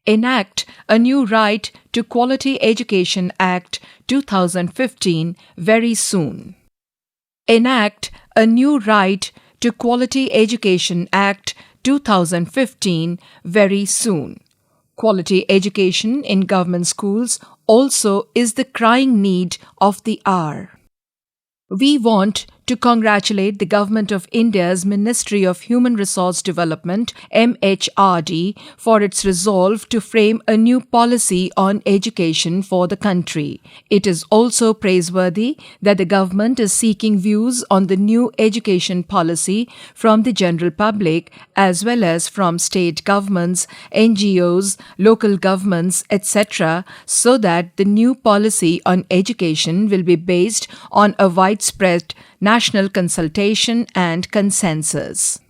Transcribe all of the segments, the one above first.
Enact a new Right to Quality Education Act 2015 very soon. Enact a new Right to Quality Education Act 2015 very soon. Quality education in government schools also is the crying need of the hour. We want to congratulate the Government of India's Ministry of Human Resource Development, MHRD, for its resolve to frame a new policy on education for the country. It is also praiseworthy that the government is seeking views on the new education policy from the general public as well as from state governments, NGOs, local governments, etc., so that the new policy on education will be based on a widespread national consultation and consensus.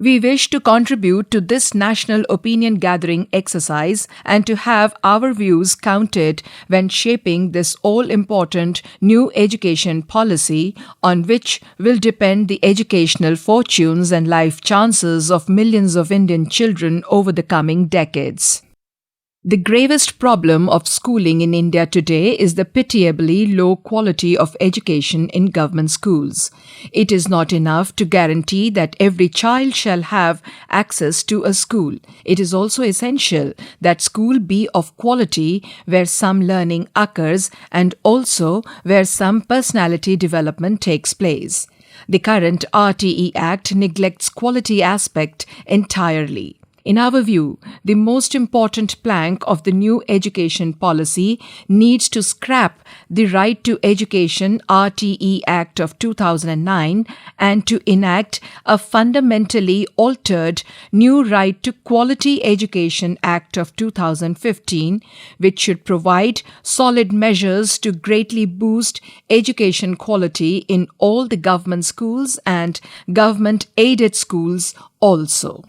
We wish to contribute to this national opinion gathering exercise and to have our views counted when shaping this all-important new education policy on which will depend the educational fortunes and life chances of millions of Indian children over the coming decades. The gravest problem of schooling in India today is the pitiably low quality of education in government schools. It is not enough to guarantee that every child shall have access to a school. It is also essential that school be of quality where some learning occurs and also where some personality development takes place. The current RTE Act neglects quality aspect entirely. In our view, the most important plank of the new education policy needs to scrap the Right to Education RTE Act of 2009 and to enact a fundamentally altered new Right to Quality Education Act of 2015, which should provide solid measures to greatly boost education quality in all the government schools and government-aided schools also.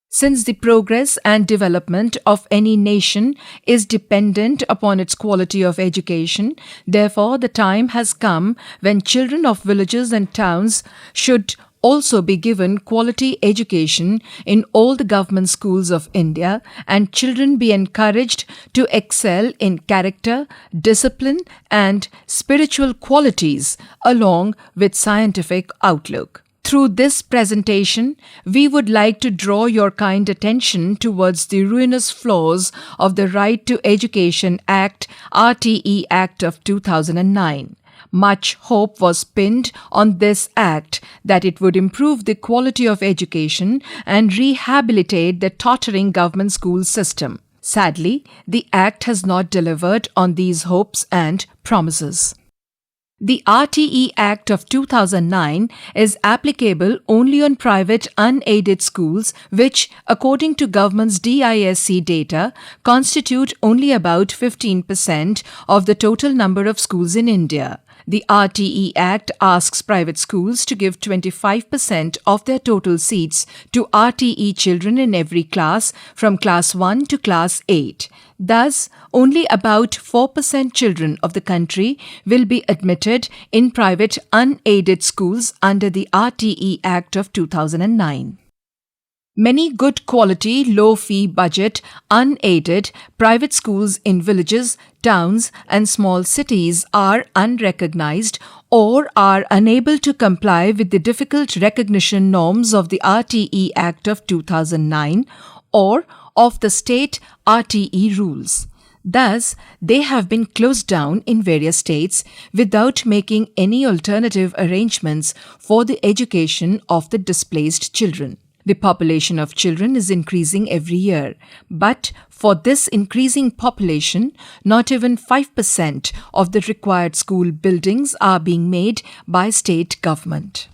Since the progress and development of any nation is dependent upon its quality of education, therefore the time has come when children of villages and towns should also be given quality education in all the government schools of India and children be encouraged to excel in character, discipline and spiritual qualities along with scientific outlook. Through this presentation, we would like to draw your kind attention towards the ruinous flaws of the Right to Education Act, RTE Act of 2009. Much hope was pinned on this act that it would improve the quality of education and rehabilitate the tottering government school system. Sadly, the act has not delivered on these hopes and promises. The RTE Act of 2009 is applicable only on private unaided schools which, according to government's DISC data, constitute only about 15% of the total number of schools in India. The RTE Act asks private schools to give 25% of their total seats to RTE children in every class from class 1 to class 8. Thus, only about 4% children of the country will be admitted in private unaided schools under the RTE Act of 2009. Many good quality, low-fee budget, unaided private schools in villages, towns and small cities are unrecognized or are unable to comply with the difficult recognition norms of the RTE Act of 2009 or of the state RTE rules. Thus, they have been closed down in various states without making any alternative arrangements for the education of the displaced children. The population of children is increasing every year, but for this increasing population, not even 5% of the required school buildings are being made by state government.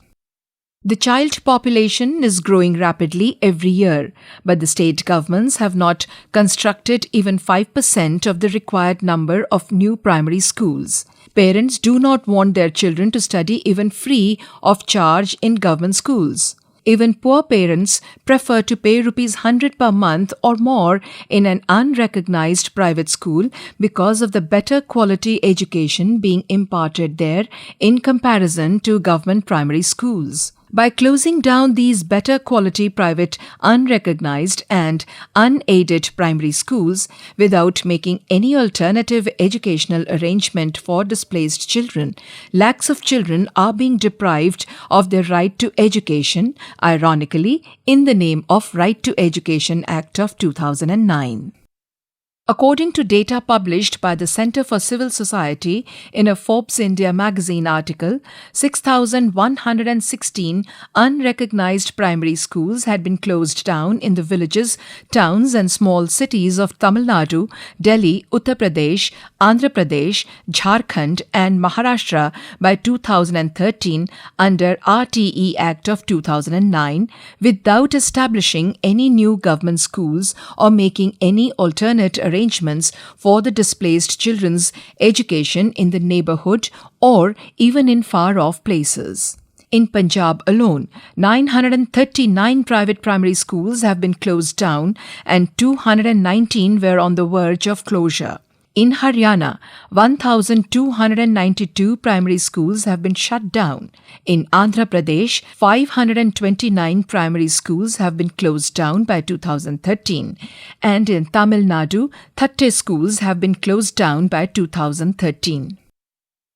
The child population is growing rapidly every year, but the state governments have not constructed even 5% of the required number of new primary schools. Parents do not want their children to study even free of charge in government schools. Even poor parents prefer to pay ₹100 per month or more in an unrecognized private school because of the better quality education being imparted there in comparison to government primary schools. By closing down these better quality private unrecognized and unaided primary schools without making any alternative educational arrangement for displaced children, lakhs of children are being deprived of their right to education, ironically, in the name of Right to Education Act of 2009. According to data published by the Center for Civil Society in a Forbes India magazine article, 6,116 unrecognized primary schools had been closed down in the villages, towns and small cities of Tamil Nadu, Delhi, Uttar Pradesh, Andhra Pradesh, Jharkhand and Maharashtra by 2013 under RTE Act of 2009 without establishing any new government schools or making any alternate arrangements for the displaced children's education in the neighborhood or even in far-off places. In Punjab alone, 939 private primary schools have been closed down and 219 were on the verge of closure. In Haryana, 1,292 primary schools have been shut down. In Andhra Pradesh, 529 primary schools have been closed down by 2013. And in Tamil Nadu, 30 schools have been closed down by 2013.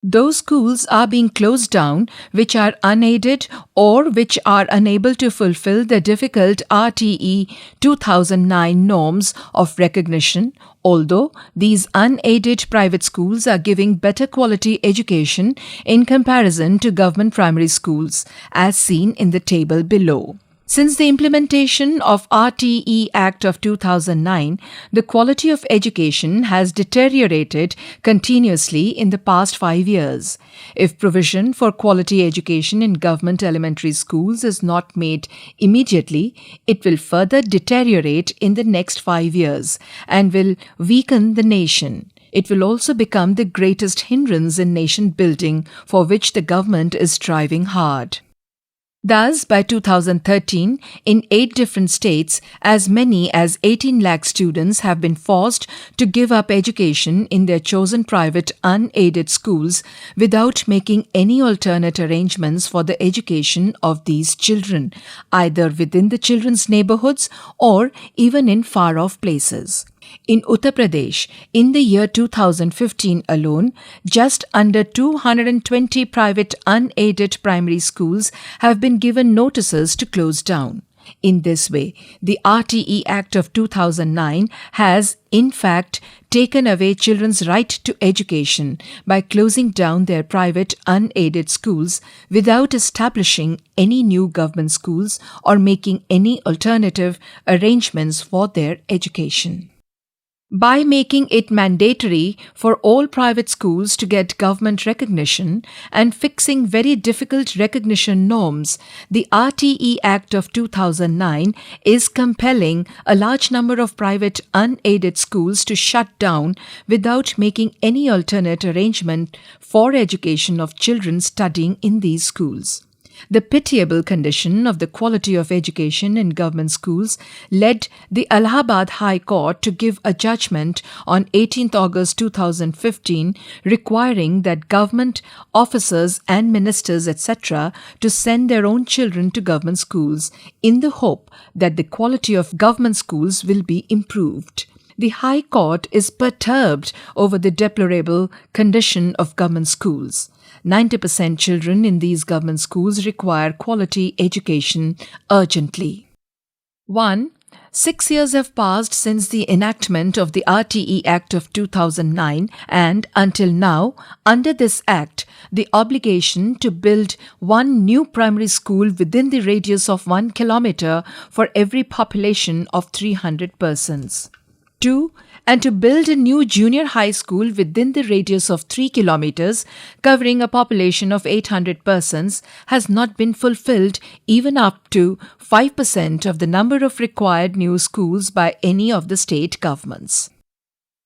Those schools are being closed down which are unaided or which are unable to fulfill the difficult RTE 2009 norms of recognition, although these unaided private schools are giving better quality education in comparison to government primary schools, as seen in the table below. Since the implementation of RTE Act of 2009, the quality of education has deteriorated continuously in the past 5 years. If provision for quality education in government elementary schools is not made immediately, it will further deteriorate in the next 5 years and will weaken the nation. It will also become the greatest hindrance in nation building for which the government is striving hard. Thus, by 2013, in 8 different states, as many as 18 lakh students have been forced to give up education in their chosen private unaided schools without making any alternate arrangements for the education of these children, either within the children's neighborhoods or even in far-off places. In Uttar Pradesh, in the year 2015 alone, just under 220 private unaided primary schools have been given notices to close down. In this way, the RTE Act of 2009 has, in fact, taken away children's right to education by closing down their private unaided schools without establishing any new government schools or making any alternative arrangements for their education. By making it mandatory for all private schools to get government recognition and fixing very difficult recognition norms, the RTE Act of 2009 is compelling a large number of private unaided schools to shut down without making any alternate arrangement for education of children studying in these schools. The pitiable condition of the quality of education in government schools led the Allahabad High Court to give a judgment on 18th August 2015 requiring that government officers and ministers etc. to send their own children to government schools in the hope that the quality of government schools will be improved. The High Court is perturbed over the deplorable condition of government schools. 90% children in these government schools require quality education urgently. 1. 6 years have passed since the enactment of the RTE Act of 2009 and until now, under this Act, the obligation to build one new primary school within the radius of 1 kilometer for every population of 300 persons. 2. And to build a new junior high school within the radius of 3 kilometers, covering a population of 800 persons, has not been fulfilled even up to 5% of the number of required new schools by any of the state governments.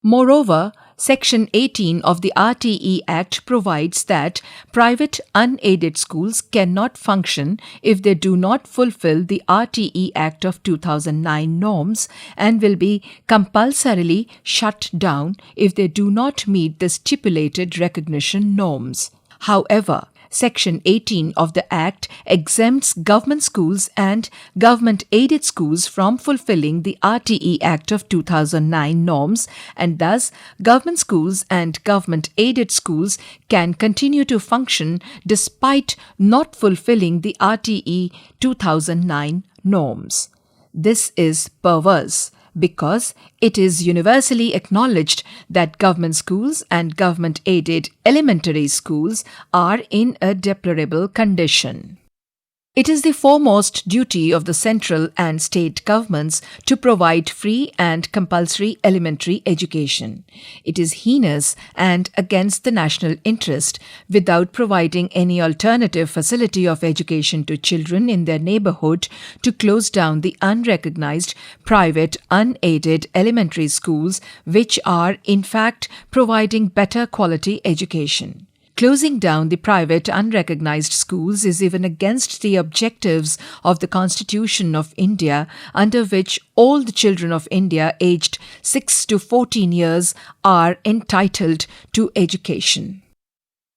Moreover, Section 18 of the RTE Act provides that private unaided schools cannot function if they do not fulfill the RTE Act of 2009 norms and will be compulsorily shut down if they do not meet the stipulated recognition norms. However, Section 18 of the Act exempts government schools and government-aided schools from fulfilling the RTE Act of 2009 norms, and thus government schools and government-aided schools can continue to function despite not fulfilling the RTE 2009 norms. This is perverse, because it is universally acknowledged that government schools and government-aided elementary schools are in a deplorable condition. It is the foremost duty of the central and state governments to provide free and compulsory elementary education. It is heinous and against the national interest, without providing any alternative facility of education to children in their neighborhood, to close down the unrecognized, private, unaided elementary schools which are, in fact, providing better quality education. Closing down the private unrecognized schools is even against the objectives of the Constitution of India, under which all the children of India aged 6 to 14 years are entitled to education.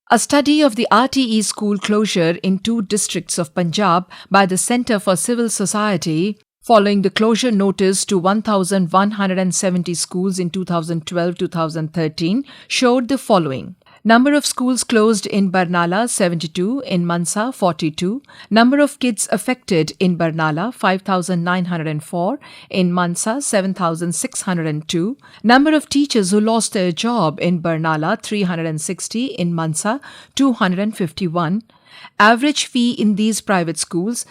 A study of the RTE school closure in 2 districts of Punjab by the Centre for Civil Society following the closure notice to 1,170 schools in 2012-2013 showed the following. Number of schools closed in Barnala 72, in Mansa 42. Number of kids affected in Barnala 5,904, in Mansa 7,602. Number of teachers who lost their job in Barnala 360, in Mansa 251. Average fee in these private schools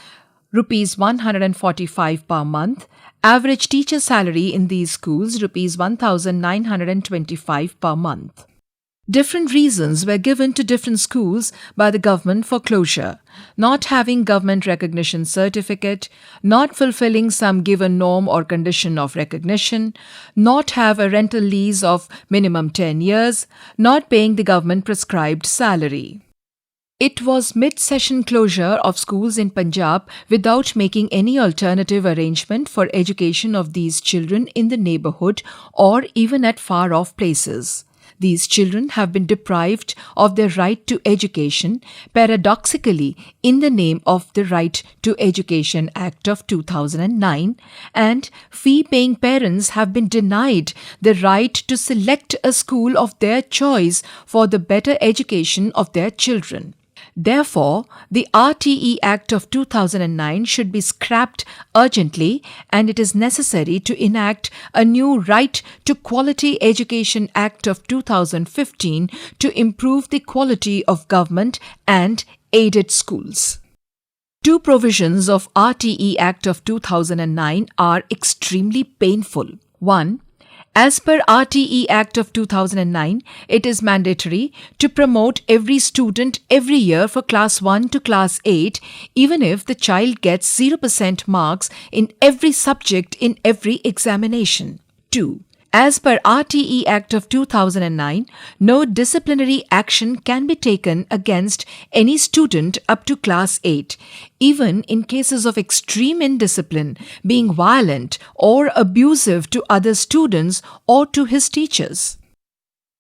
Rs 145 per month. Average teacher salary in these schools Rs 1,925 per month. Different reasons were given to different schools by the government for closure: not having government recognition certificate, not fulfilling some given norm or condition of recognition, not have a rental lease of minimum 10 years, not paying the government prescribed salary. It was mid-session closure of schools in Punjab without making any alternative arrangement for education of these children in the neighborhood or even at far-off places. These children have been deprived of their right to education, paradoxically in the name of the Right to Education Act of 2009, and fee-paying parents have been denied the right to select a school of their choice for the better education of their children. Therefore, the RTE Act of 2009 should be scrapped urgently, and it is necessary to enact a new Right to Quality Education Act of 2015 to improve the quality of government and aided schools. 2 provisions of RTE Act of 2009 are extremely painful. 1. As per RTE Act of 2009, it is mandatory to promote every student every year for Class 1 to Class 8, even if the child gets 0% marks in every subject in every examination. 2. As per RTE Act of 2009, no disciplinary action can be taken against any student up to Class 8, even in cases of extreme indiscipline, being violent or abusive to other students or to his teachers.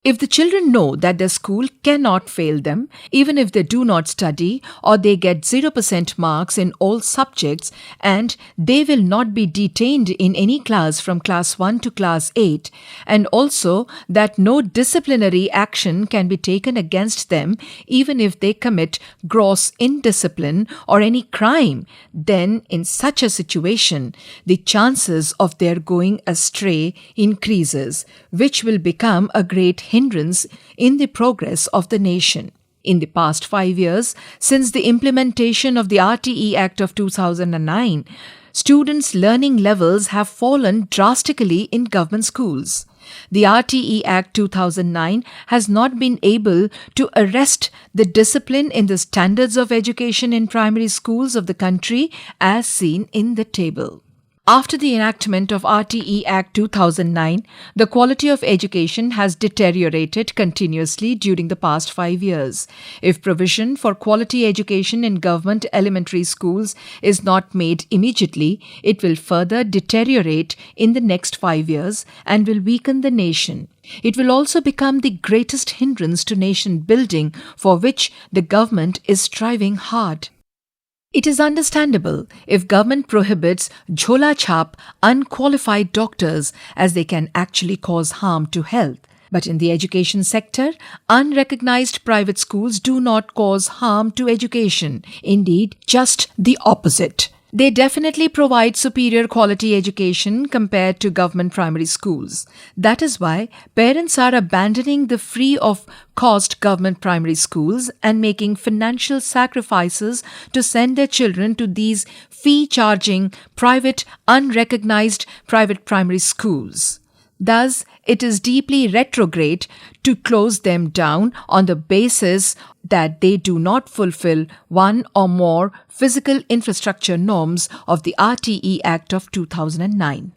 If the children know that their school cannot fail them, even if they do not study or they get 0% marks in all subjects, and they will not be detained in any class from Class 1 to Class 8, and also that no disciplinary action can be taken against them even if they commit gross indiscipline or any crime, then in such a situation, the chances of their going astray increases, which will become a great hindrance in the progress of the nation. In the past 5 years, since the implementation of the RTE Act of 2009, students' learning levels have fallen drastically in government schools. The RTE Act 2009 has not been able to arrest the discipline in the standards of education in primary schools of the country as seen in the table. After the enactment of RTE Act 2009, the quality of education has deteriorated continuously during the past 5 years. If provision for quality education in government elementary schools is not made immediately, it will further deteriorate in the next 5 years and will weaken the nation. It will also become the greatest hindrance to nation building, for which the government is striving hard. It is understandable if government prohibits jhola chhap unqualified doctors, as they can actually cause harm to health. But in the education sector, unrecognized private schools do not cause harm to education. Indeed, just the opposite. They definitely provide superior quality education compared to government primary schools. That is why parents are abandoning the free of cost government primary schools and making financial sacrifices to send their children to these fee-charging, private, unrecognized private primary schools. Thus, it is deeply retrograde to close them down on the basis that they do not fulfill one or more physical infrastructure norms of the RTE Act of 2009.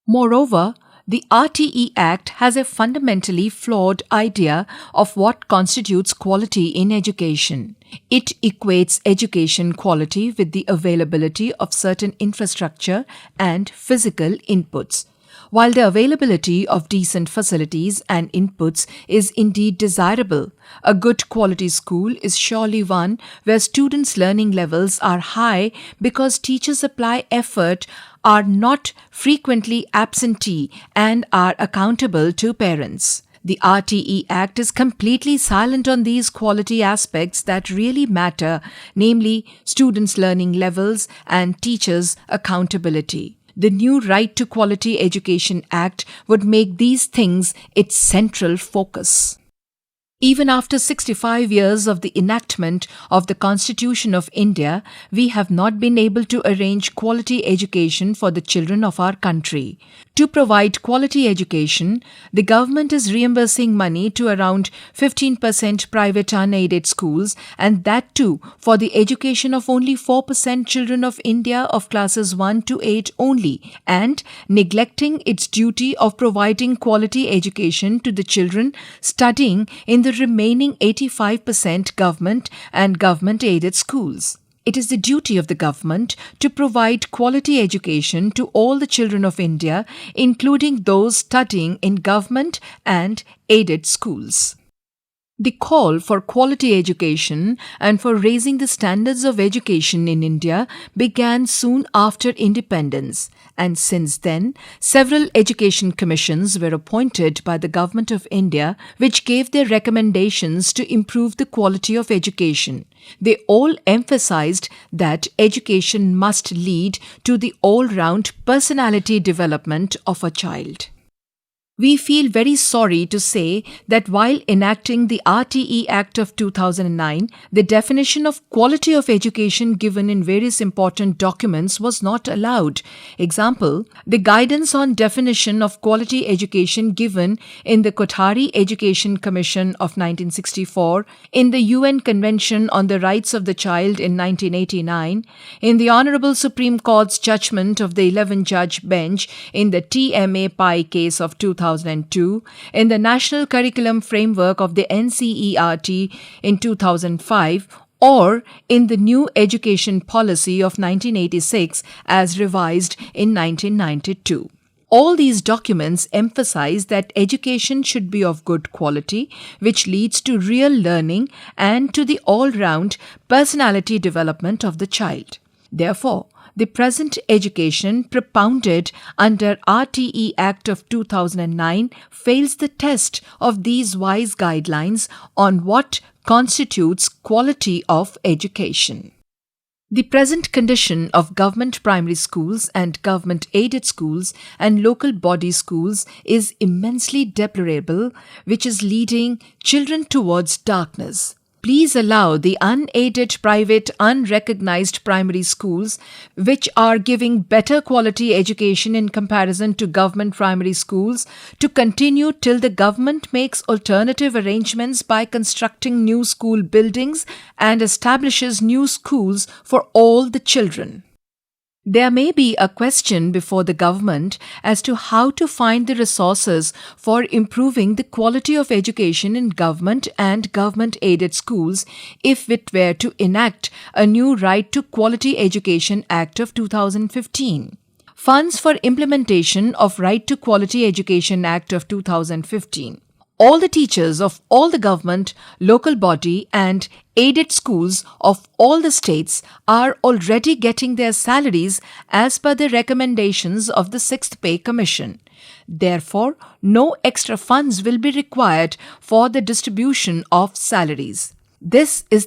Moreover, the RTE Act has a fundamentally flawed idea of what constitutes quality in education. It equates education quality with the availability of certain infrastructure and physical inputs. While the availability of decent facilities and inputs is indeed desirable, a good quality school is surely one where students' learning levels are high because teachers apply effort, are not frequently absentee, and are accountable to parents. The RTE Act is completely silent on these quality aspects that really matter, namely students' learning levels and teachers' accountability. The new Right to Quality Education Act would make these things its central focus. Even after 65 years of the enactment of the Constitution of India, we have not been able to arrange quality education for the children of our country. To provide quality education, the government is reimbursing money to around 15% private unaided schools, and that too for the education of only 4% children of India of classes 1 to 8 only, and neglecting its duty of providing quality education to the children studying in the remaining 85% government and government-aided schools. It is the duty of the government to provide quality education to all the children of India, including those studying in government and aided schools. The call for quality education and for raising the standards of education in India began soon after independence, and since then, several education commissions were appointed by the Government of India which gave their recommendations to improve the quality of education. They all emphasized that education must lead to the all-round personality development of a child. We feel very sorry to say that while enacting the RTE Act of 2009, the definition of quality of education given in various important documents was not allowed. Example, the guidance on definition of quality education given in the Kothari Education Commission of 1964, in the UN Convention on the Rights of the Child in 1989, in the Honorable Supreme Court's judgment of the 11-judge bench in the TMA Pai case of 2002, in the National Curriculum Framework of the NCERT in 2005, or in the new Education Policy of 1986 as revised in 1992. All these documents emphasize that education should be of good quality, which leads to real learning and to the all-round personality development of the child. Therefore, the present education propounded under RTE Act of 2009 fails the test of these wise guidelines on what constitutes quality of education. The present condition of government primary schools and government-aided schools and local body schools is immensely deplorable, which is leading children towards darkness. Please allow the unaided, private, unrecognized primary schools, which are giving better quality education in comparison to government primary schools, to continue till the government makes alternative arrangements by constructing new school buildings and establishes new schools for all the children. There may be a question before the government as to how to find the resources for improving the quality of education in government and government-aided schools if it were to enact a new Right to Quality Education Act of 2015. Funds for implementation of Right to Quality Education Act of 2015. All the teachers of all the government, local body and aided schools of all the states are already getting their salaries as per the recommendations of the 6th Pay Commission. Therefore, no extra funds will be required for the distribution of salaries. This is